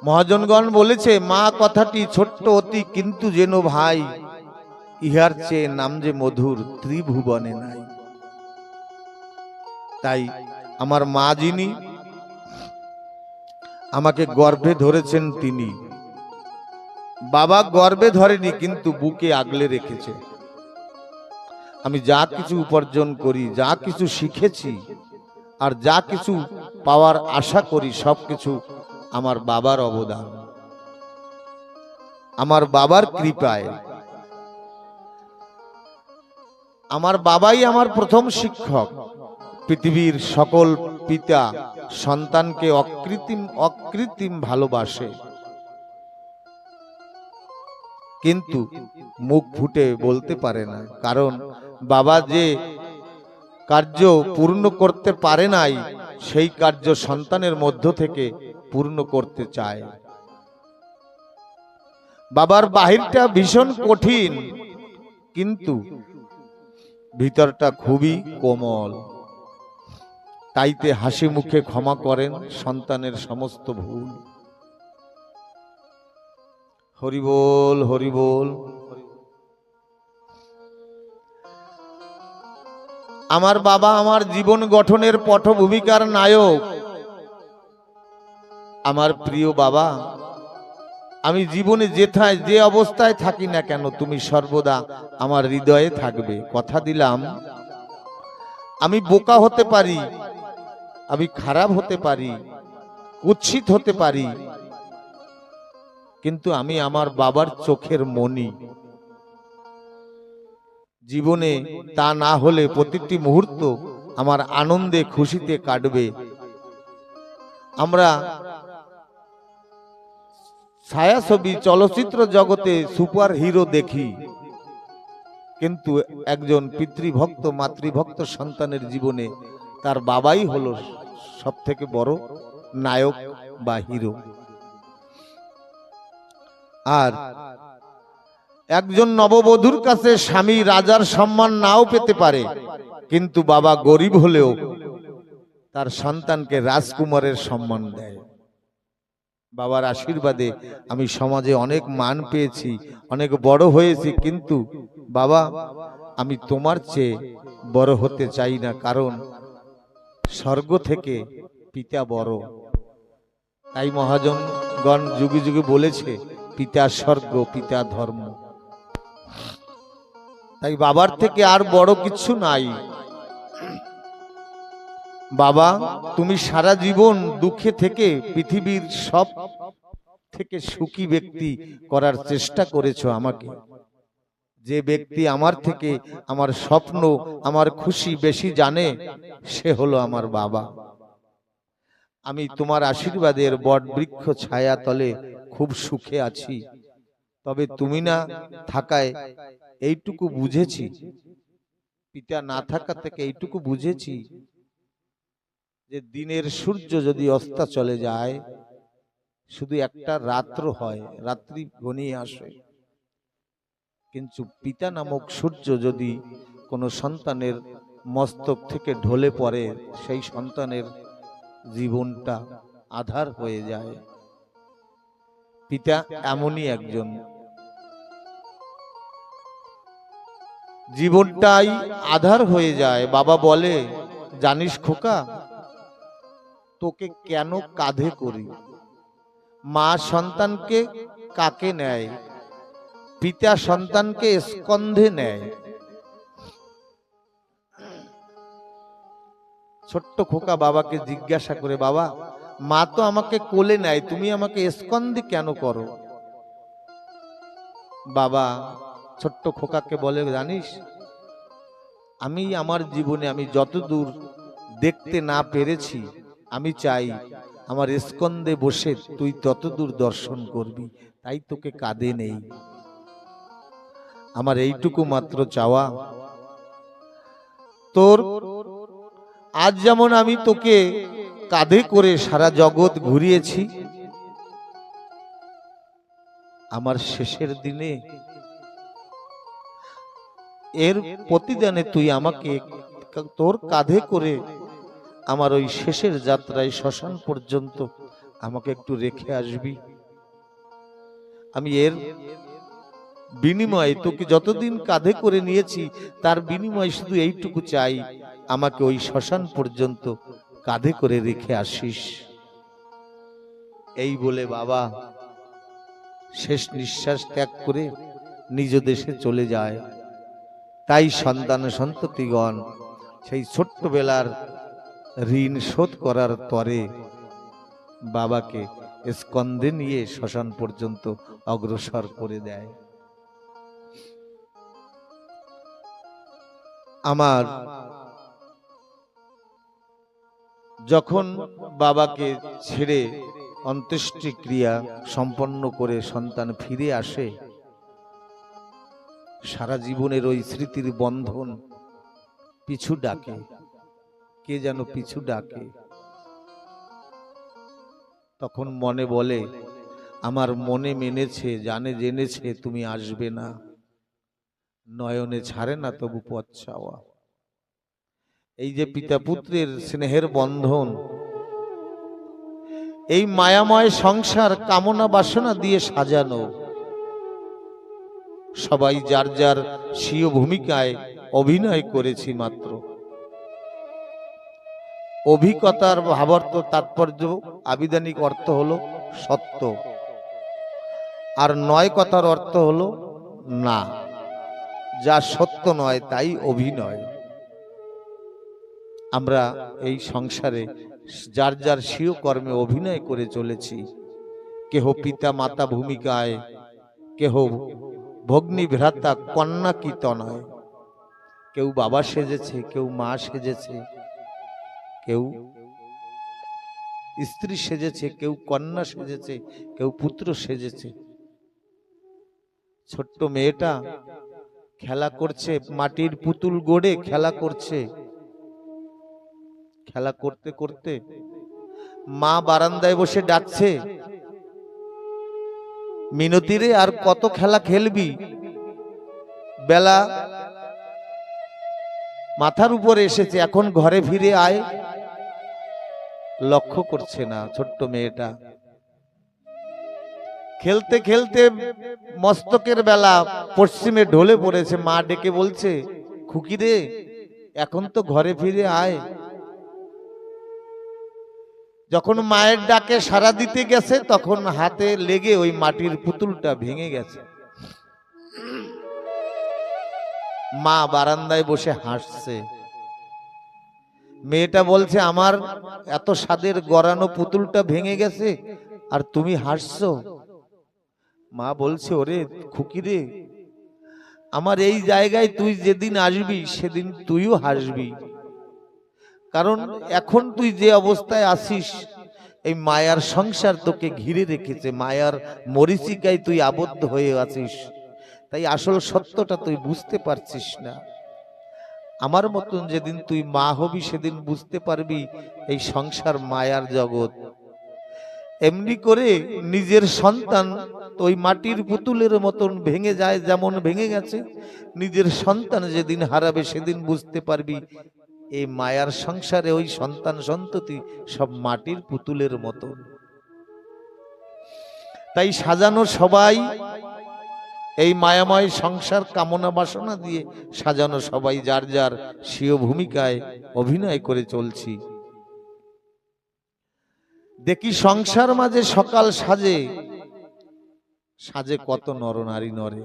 মহাজনগণ বলেছে, মা কথাটি ছোট্ট অতি, কিন্তু যেন ভাই ইহার চেয়ে নাম যে মধুর ত্রিভুবনে নাই। তাই আমার মা যিনি আমাকে গর্ভে ধরেছেন, তিনি বাবা গর্ভে ধরেনি, কিন্তু বুকে আগলে রেখেছে। আমি যা কিছু উপার্জন করি, যা কিছু শিখেছি, আর যা কিছু পাওয়ার আশা করি, সবকিছু আমার বাবার অবদান, আমার বাবার কৃপায়। আমার বাবাই আমার প্রথম শিক্ষক। পৃথিবীর সকল পিতা সন্তানকে অকৃত্রিম ভালোবাসে, কিন্তু মুখ ফুটে বলতে পারে না। কারণ বাবা যে কার্য পূর্ণ করতে পারে নাই, সেই কার্য সন্তানের মধ্য থেকে পূর্ণ করতে চায়। বাবার বাহিরটা ভীষণ কঠিন, কিন্তু ভিতরটা খুবই কোমল। তাইতে হাসি মুখে ক্ষমা করেন সন্তানের সমস্ত ভুল। হরি বল, হরি বল। আমার বাবা আমার জীবন গঠনের পটভূমিকার নায়ক। আমার প্রিয় বাবা, আমি জীবনে যেথায় যে অবস্থায় থাকি না কেন, তুমি সর্বদা আমার হৃদয়ে থাকবে। কথা দিলাম, আমি বোকা হতে পারি, আমি খারাপ হতে পারি, কুৎসিত হতে পারি, কিন্তু আমি আমার বাবার চোখের মণি। জীবনে তা না হলে প্রতিটি মুহূর্ত আমার আনন্দে খুশিতে কাটবে। আমরা ছায়াছবি চলচ্চিত্র জগতে সুপার হিরো দেখি, কিন্তু একজন পিতৃভক্ত মাতৃভক্ত সন্তানের জীবনে তার বাবাই হলো সব থেকে বড় নায়ক বা হিরো। আর একজন নববধূর কাছে স্বামী রাজার সম্মান নাও পেতে পারে, কিন্তু বাবা গরিব হলেও তার সন্তানকে রাজকুমারের সম্মান দেয়। বাবার আশীর্বাদে আমি সমাজে অনেক মান পেয়েছি, অনেক বড় হয়েছি, কিন্তু বাবা আমি তোমার চেয়ে বড় হতে চাই না, কারণ স্বর্গ থেকে পিতা বড়। তাই মহাজনগণ যুগে যুগে বলেছে, পিতা স্বর্গ, পিতা ধর্ম। তাই বাবার থেকে আর বড় কিছু নাই। বাবা, তুমি সারা জীবন দুঃখে থেকে পৃথিবীর সব থেকে সুখী ব্যক্তি করার চেষ্টা করেছো আমাকে। যে ব্যক্তি আমার থেকে আমার স্বপ্ন, আমার খুশি বেশি জানে, সে হলো আমার বাবা। আমি তোমার আশীর্বাদের বট বৃক্ষ ছায়া তলে খুব সুখে আছি। তবে তুমি না থাকায় এইটুকু বুঝেছি, পিতা না থাকা থেকে এইটুকু বুঝেছি যে দিনের সূর্য যদি অস্ত চলে যায়, শুধু একটা রাত্র হয়, রাত্রি ঘনিয়ে আসে। কিন্তু পিতা নামক সূর্য যদি কোনো সন্তানের মস্তক থেকে ঢলে পড়ে, সেই সন্তানের জীবনটা আধার হয়ে যায়। পিতা এমনই একজন, জীবনটাই আধার হয়ে যায়। বাবা বলে, জানিস খোকা, তোকে কেন কাঁধে করি? মা সন্তানকে কাকে নেয়? পিতা সন্তানকে স্কন্ধে নেয়। ছোট্ট খোকা বাবাকে জিজ্ঞাসা করে, বাবা মা তো আমাকে কোলে নেয়, তুমি আমাকে স্কন্ধে কেন করো? বাবা ছোট্ট খোকাকে বলে, জানিস, আমি আমার জীবনে আমি যতদূর দেখতে না পেরেছি, আমি চাই আমার স্কন্দে বসে তুই ততদূর দর্শন করবি, তাই তোকে কাঁধে নেই। আমার এইটুকু মাত্র চাওয়া। তোর আজ যেমন আমি তোকে কাঁধে করে সারা জগৎ ঘুরিয়েছি, আমার শেষের দিনে এর প্রতিদানে তুই আমাকে তোর কাঁধে করে আমার ওই শেষের যাত্রায় শ্মশান পর্যন্ত আমাকে একটু রেখে আসবি। আমি এর বিনিময়ে তোকে যতদিন কাঁধে করে নিয়েছি তার বিনিময়ে শুধু এইটুকু চাই, আমাকে ওই শ্মশান পর্যন্ত কাঁধে করে রেখে আসিস। এই বলে বাবা শেষ নিঃশ্বাস ত্যাগ করে নিজ দেশে চলে যায়। তাই সন্তান সন্ততিগণ সেই ছোট্টবেলার ঋণ শোধ করার তরে বাবাকে স্কন্ধে নিয়ে শ্মশান পর্যন্ত অগ্রসর করে দেয়। আমার যখন বাবাকে ছেড়ে অন্ত্যেষ্টিক্রিয়া সম্পন্ন করে সন্তান ফিরে আসে, সারা জীবনের ওই স্মৃতির বন্ধন পিছু ডাকে, কে যেন পিছু ডাকে। তখন মনে বলে, আমার মনে মেনেছে, জানে জেনেছে তুমি আসবে না, নয়নে ছাড়ে না তবু পথ চাওয়া। এই যে পিতা পুত্রের স্নেহের বন্ধন, এই মায়াময় সংসার কামনা বাসনা দিয়ে সাজানো, সবাই যার যার স্বীয় ভূমিকায় অভিনয় করেছি মাত্র। অভিজ্ঞতার ভাবার্থ তাৎপর্য আবিধানিক অর্থ হলো সত্য, আর নয় কথার অর্থ হলো না, যা সত্য নয় তাই অভিনয়। আমরা এই সংসারে যার যার স্বীয় কর্মে অভিনয় করে চলেছি, কেহ পিতা মাতা ভূমিকায়, কেহ ভগ্নী ভ্রাতা কন্যা কি তনয়, কেউ বাবা সেজেছে, কেউ মা সেজেছে, কেউ স্ত্রী সেজেছে, কেউ কন্যা সেজেছে, কেউ পুত্র সেজেছে। ছোট্ট মেয়েটা খেলা করছে, মাটির পুতুল গড়ে খেলা করছে। খেলা করতে করতে মা বারান্দায় বসে ডাকছে, মিনতিরে আর কত খেলা খেলবি, বেলা মাথার উপরে এসেছে, এখন ঘরে ফিরে আয়। লক্ষ্য করছে না ছোট্ট মেয়েটা। খেলতে খেলতে মস্তকের বেলা পশ্চিমে ঢলে পড়েছে। মা ডেকে বলছে, খুকি রে, এখন তো ঘরে ফিরে আয়। যখন মায়ের ডাকে সাড়া দিতে গেছে, তখন হাতে লেগে ওই মাটির পুতুলটা ভেঙে গেছে। মা বারান্দায় বসে হাসছে। মেয়েটা বলছে, আমার এত স্বাদের গড়ানো পুতুলটা ভেঙে গেছে আর তুমি হাসছো। মা বলছে, ওরে খুকি রে, আমার এই জায়গায় তুই যেদিন আসবি সেদিন তুইও হাসবি, কারণ এখন তুই যে অবস্থায় আছিস, এই মায়ার সংসার তোকে ঘিরে রেখেছে, মায়ার মরিচিকায় তুই আবদ্ধ হয়ে আছিস, তাই আসল সত্যটা তুই বুঝতে পারছিস না। আমার মতন যেদিন তুই মা হবি সেদিন বুঝতে পারবি এই সংসার মায়ার জগৎ। এমনি করে নিজের সন্তান ওই মাটির পুতুলের মতন ভেঙে যায়, যেমন ভেঙে গেছে। নিজের সন্তান যেদিন হারাবে সেদিন বুঝতে পারবি এই মায়ার সংসারে ওই সন্তান সন্ততি সব মাটির পুতুলের মতন। তাই সাজানো সবাই এই মায়াময় সংসার কামনা বাসনা দিয়ে সাজানো, সবাই যার যার স্বীয় ভূমিকায় অভিনয় করে চলছি। দেখি সংসার মাঝে সকাল সাজে, সাজে কত নরনারী নরে,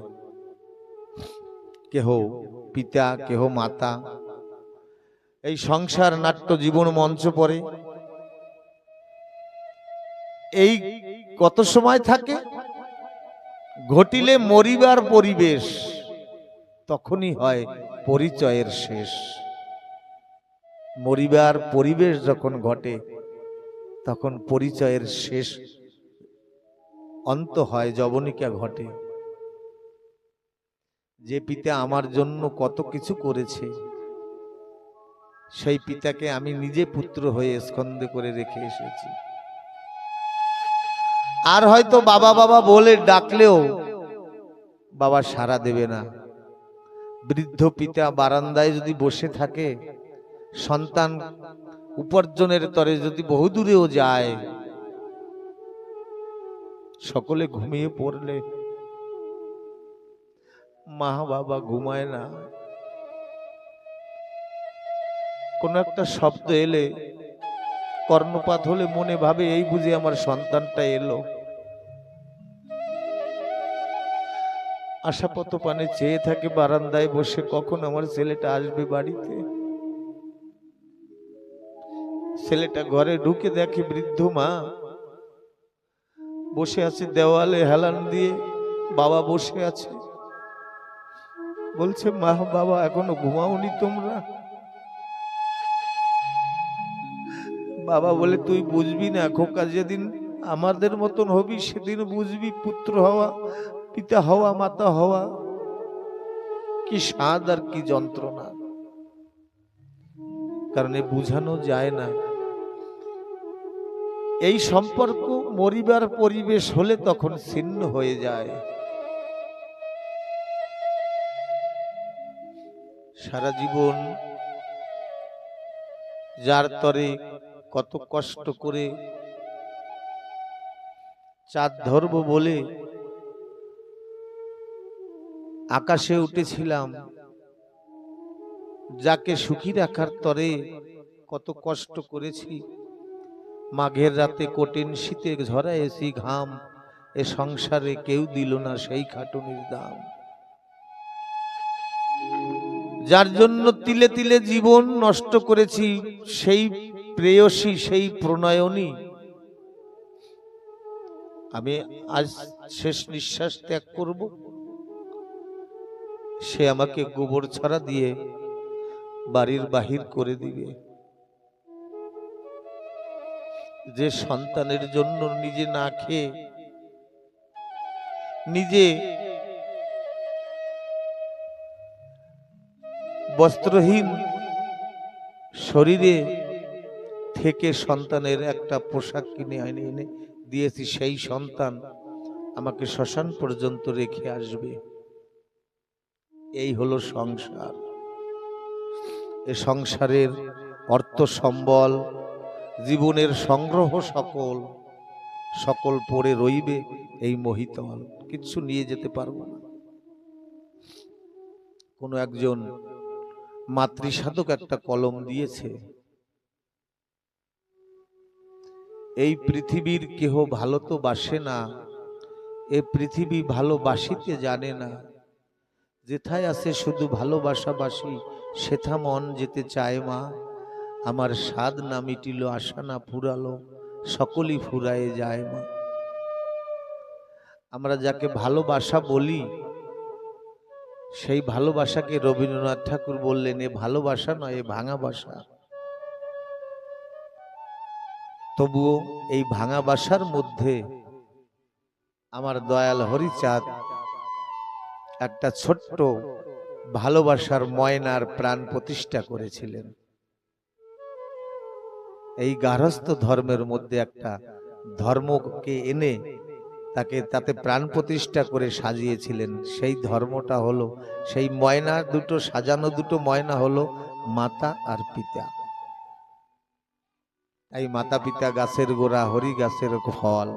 কেহ পিতা, কেহ মাতা। এই সংসার নাট্য জীবন মঞ্চ পড়ে। এই কত সময় থাকে, ঘটিলে মরিবার পরিবেশ, তখনই হয় পরিচয়ের শেষ। মরিবার পরিবেশ যখন ঘটে, তখন পরিচয়ের শেষ অন্ত হয়, যবনিকা ঘটে। যে পিতা আমার জন্য কত কিছু করেছে, সেই পিতাকে আমি নিজে পুত্র হয়ে স্কন্ধে করে রেখে এসেছি। আর হয়তো বাবা বাবা বলে ডাকলেও বাবা সাড়া দেবে না। বৃদ্ধ পিতা বারান্দায় যদি বসে থাকে, সন্তান উপার্জনের তরে যদি বহুদূরেও যায়, সকলে ঘুমিয়ে পড়লে মা বাবা ঘুমায় না। কোন একটা শব্দ এলে, কর্ণপাত হলে মনে ভাবে এই বুঝে আমার সন্তানটা এলো। আশাপত পানে চেয়ে থাকে বারান্দায় বসে, কখন আমার ছেলেটা আসবে বাড়িতে। ছেলেটা ঘরে ঢুকে দেখে বৃদ্ধ মা বসে আছে, দেওয়ালে হেলান দিয়ে বাবা বসে আছে। বলছে, মা বাবা এখনো ঘুমাওনি তোমরা? বাবা বলে, তুই বুঝবি না খোকা, যেদিন আমাদের মতন হবি সেদিন বুঝবি পুত্র হওয়া, পিতা হওয়া, মাতা হওয়া কি স্বাদ আর কি যন্ত্রণা। কারণ এ বুঝানো যায় না। এই সম্পর্ক মরিবার পরিবেশ হলে তখন ছিন্ন হয়ে যায়। সারা জীবন যার তরে কত কষ্ট করে চাঁদ ধরব বলে আকাশে উঠেছিলাম, যাকে সুখী রাখার তরে কত কষ্ট করেছি, মাঘের রাতে কঠিন শীতে ঝরাইছি ঘাম, এ সংসারে কেউ দিল না সেই খাটুনির দাম। যার জন্য তিলে তিলে জীবন নষ্ট করেছি, সেই প্রেয়সী, সেই প্রণয়নী আমি আজ শেষ নিঃশ্বাস ত্যাগ করব, সে আমাকে গোবর ছড়া দিয়ে বাড়ির বাহির করে দিবে। যে সন্তানের জন্য নিজে না খেয়ে, নিজে বস্ত্রহীন শরীরে থেকে সন্তানের একটা পোশাক কিনে এনে দিয়েছি, সেই সন্তান আমাকে শ্মশান পর্যন্ত রেখে আসবে। এই হলো সংসার। এ সংসারের অর্থ সম্বল, জীবনের সংগ্রহ সকল সকল পড়ে রইবে এই মহিতল, কিচ্ছু নিয়ে যেতে পারবো না। কোন একজন মাতৃসাধক একটা কলম দিয়েছে, এই পৃথিবীর কেহ ভালো তো বাসে না, এ পৃথিবী ভালোবাসিতে জানে না। যেথায় আছে শুধু ভালোবাসাবাসী, সেথা মন যেতে চায় মা। আমার স্বাদ না মিটিল, আশা না ফুরালো, সকলই ফুরায়ে যায় মা। আমরা যাকে ভালোবাসা বলি, সেই ভালোবাসাকে রবীন্দ্রনাথ ঠাকুর বললেন, এ ভালোবাসা নয়, এ ভাঙা বাসা। তবুও এই ভাঙা বাসার মধ্যে আমার দয়াল হরিচাঁদ একটা ছোট্ট ভালোবাসার ময়নার প্রাণ প্রতিষ্ঠা করেছিলেন। এই গার্হস্থ্য ধর্মের মধ্যে একটা ধর্মকে এনে তাকে তাতে প্রাণ প্রতিষ্ঠা করে সাজিয়েছিলেন। সেই ধর্মটা হলো, সেই ময়না দুটো, সাজানো দুটো ময়না হলো মাতা আর পিতা। এই মাতা পিতা গাছের গোড়া, হরি গাছের ফল।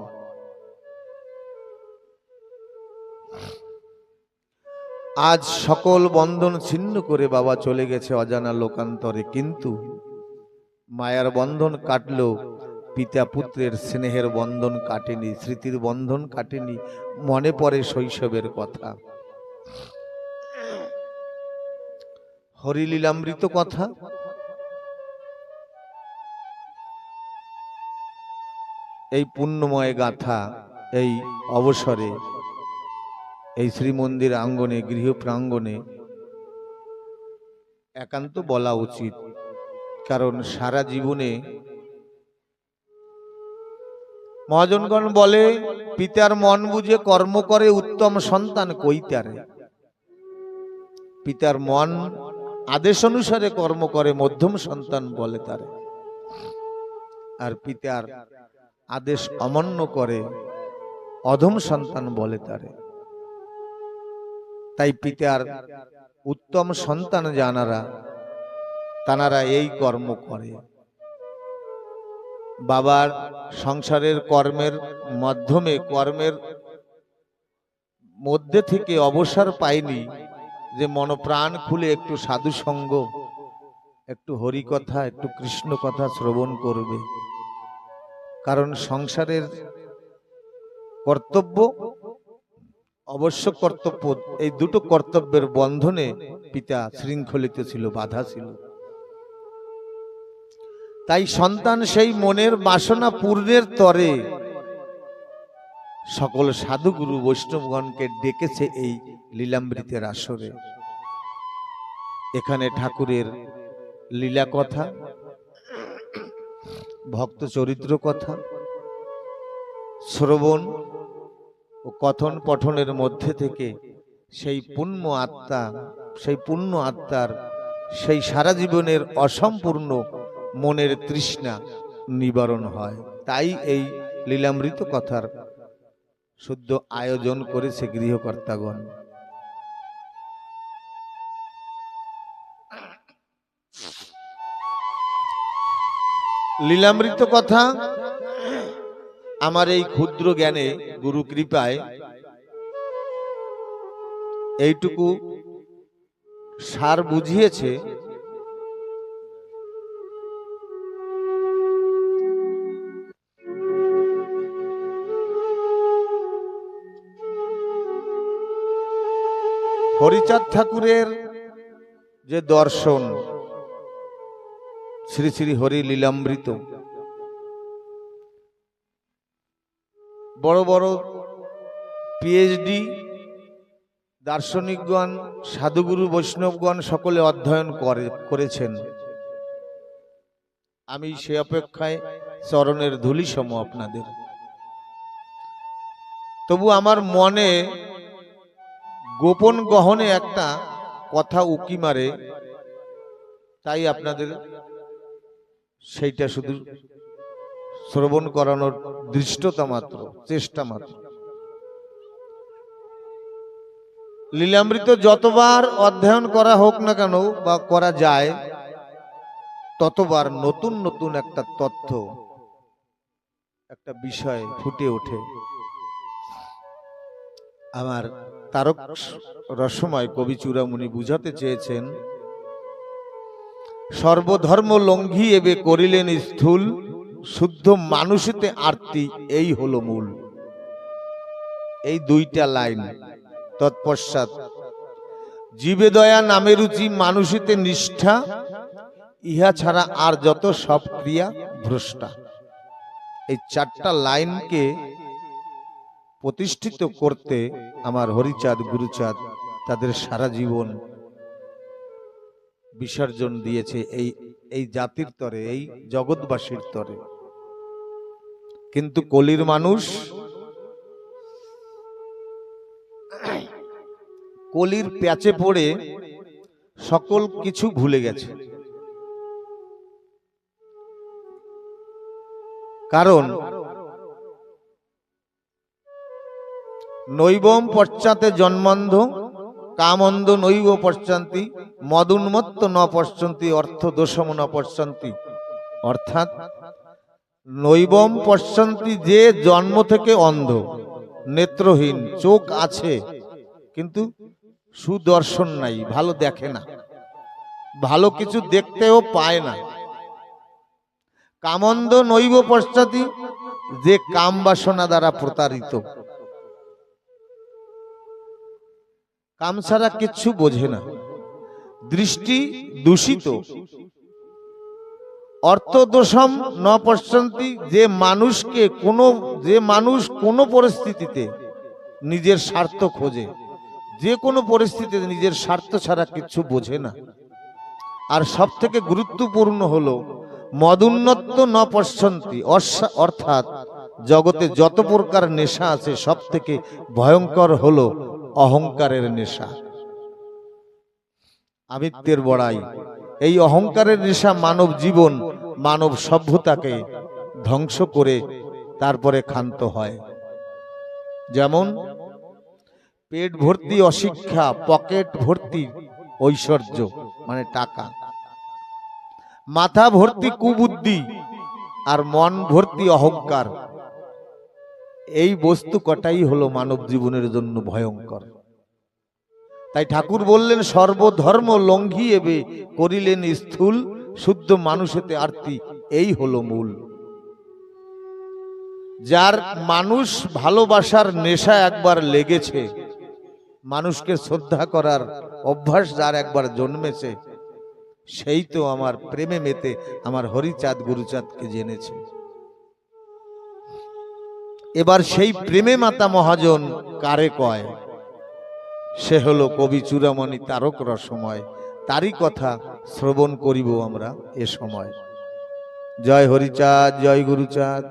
আজ সকল বন্ধন ছিন্ন করে বাবা চলে গেছে অজানা লোকান্তরে, কিন্তু মায়ার বন্ধন কাটলো, পিতা পুত্রের স্নেহের বন্ধন কাটেনি, স্মৃতির বন্ধন কাটেনি। মনে পড়ে শৈশবের কথা, হরিলীলামৃত কথা। এই পুণ্যময় গাথা এই অবসরে, এই শ্রীমন্দির আঙ্গনে, গৃহ প্রাঙ্গণে একান্ত বলা উচিত। কারণ সারা জীবনে মহাজনগণ বলে, পিতার মন বুঝে কর্ম করে উত্তম সন্তান কইতারে। পিতার মন আদেশ অনুসারে কর্ম করে মধ্যম সন্তান বলে তারে, আর পিতার আদেশ অমান্য করে অধম সন্তান বলে তারে। তাই পিতার উত্তম সন্তান জানারা তানারা এই কর্ম করে। বাবার সংসারের কর্মের মাধ্যমে কর্মের মধ্যে থেকে অবসর পায়নি যে মনপ্রাণ খুলে একটু সাধু সঙ্গ, একটু হরি কথা, একটু কৃষ্ণ কথা শ্রবণ করবে। কারণ সংসারের কর্তব্য, অবশ্য কর্তব্য, এই দুটো কর্তব্যের বন্ধনে পিতা শৃঙ্খলিত ছিল, বাধা ছিল। তাই সন্তান সেই মনের বাসনা পূর্ণের তরে সকল সাধুগুরু বৈষ্ণবগণকে ডেকেছে এই লীলামৃতের আসরে। এখানে ঠাকুরের লীলা কথা, ভক্ত চরিত্র কথা শ্রবণ ও কথন পঠনের মধ্যে থেকে সেই পুণ্য আত্মার সেই সারা জীবনের অসম্পূর্ণ মনের তৃষ্ণা নিবারণ হয়। তাই এই লীলামৃত কথার শুদ্ধ আয়োজন করেছে গৃহকর্তাগণ। লীলামৃত কথা আমার এই ক্ষুদ্র জ্ঞানে গুরু কৃপায় এইটুকু সার বুঝিয়েছে। হরিচাঁদ ঠাকুরের যে দর্শন, শ্রী শ্রী হরি লীলামৃত, বড় বড় পিএইচডি দার্শনিকগণ, সাধুগুরু বৈষ্ণবগণ সকলে অধ্যয়ন করেছেন। আমি সে অপেক্ষায় চরণের ধূলি সম আপনাদের। তবু আমার মনে গোপন গহনে একটা কথা উকি মারে, তাই আপনাদের সেইটা শুধু শ্রবণ করানোর দৃষ্টতা মাত্র, চেষ্টা মাত্র। লীলামৃত যতবার অধ্যয়ন করা হোক না কেন বা করা যায়, ততবার নতুন নতুন একটা তথ্য, একটা বিষয় ফুটে ওঠে। আমার তারক রসময় কবি চূড়ামণি বুঝাতে চেয়েছেন, সর্বধর্ম লঙ্ঘি এবে করিলেন স্থূল, শুদ্ধ মানুষেতে আরতি এই হলো মূল। এই দুইটা লাইন তৎপশ্চাৎ জীবে দয়া নামে রুচি, মানুষেতে নিষ্ঠা, ইহা ছাড়া আর যত সব ক্রিয়া ভ্রষ্টা। এই চারটা লাইনকে প্রতিষ্ঠিত করতে আমার হরিচাঁদ গুরুচাঁদ তাদের সারা জীবন বিসর্জন দিয়েছে এই জাতির তরে, এই জগৎবাসীর তরে। কিন্তু কলির মানুষ কলির প্যাচে পড়ে সকল কিছু ভুলে গেছে। কারণ নৈবম পশ্চাতে জন্মান্ধ, কামন্ধ নৈব পশ্চান্তি, মদুন্মত্ত ন পশ্চন্তি, অর্থ দোষম ন পশ্চন্তি। অর্থাৎ নৈবম পশ্চন্তি, যে জন্ম থেকে অন্ধ, নেত্রহীন, চোখ আছে কিন্তু সুদর্শন নাই, ভালো দেখে না, ভালো কিছু দেখতেও পায় না। কামন্ধ নৈব পশ্চাতি, যে কাম বাসনা দ্বারা প্রতারিত, কাম ছাড়া কিচ্ছু বোঝে না, দৃষ্টি দূষিত। অর্থদোষম ন পশ্চন্তি, যে মানুষ কোনো পরিস্থিতিতে নিজের স্বার্থ খোঁজে, যে কোনো পরিস্থিতিতে নিজের স্বার্থ ছাড়া কিচ্ছু বোঝে না। আর সব থেকে গুরুত্বপূর্ণ হলো মদুন্নত্ত ন পশ্চন্তি, অর্থাৎ জগতে যত প্রকার নেশা আছে সব থেকে ভয়ঙ্কর হলো অহংকারের নেশা, আমিত্বের বড়াই। এই অহংকারের নেশা মানব জীবন, মানব সভ্যতাকে ধ্বংস করে তারপরে ক্ষান্ত হয়। যেমন পেট ভর্তি অশিক্ষা, পকেট ভর্তি ঐশ্বর্য মানে টাকা, মাথা ভর্তি কুবুদ্ধি, আর মন ভর্তি অহংকার। এই বস্তু কটাই হলো মানব জীবনের জন্য ভয়ঙ্কর। তাই ঠাকুর বললেন, সর্বধর্ম লঙ্ঘিয়েবে করিলেন স্থূল, শুদ্ধ মানুষেতে আরতি এই হলো মূল। যার মানুষ ভালোবাসার নেশা একবার লেগেছে, মানুষকে শ্রদ্ধা করার অভ্যাস যার একবার জন্মেছে, সেই তো আমার প্রেমে মেতে আমার হরিচাঁদ গুরুচাঁদকে জেনেছে। এবার সেই প্রেমে মাতা মহাজন কারে কয়? সে হলো কবি চূড়ামণি তারক রসময়। তারই কথা শ্রবণ করিব আমরা এ সময়। জয় হরিচাঁদ, জয় গুরুচাঁদ।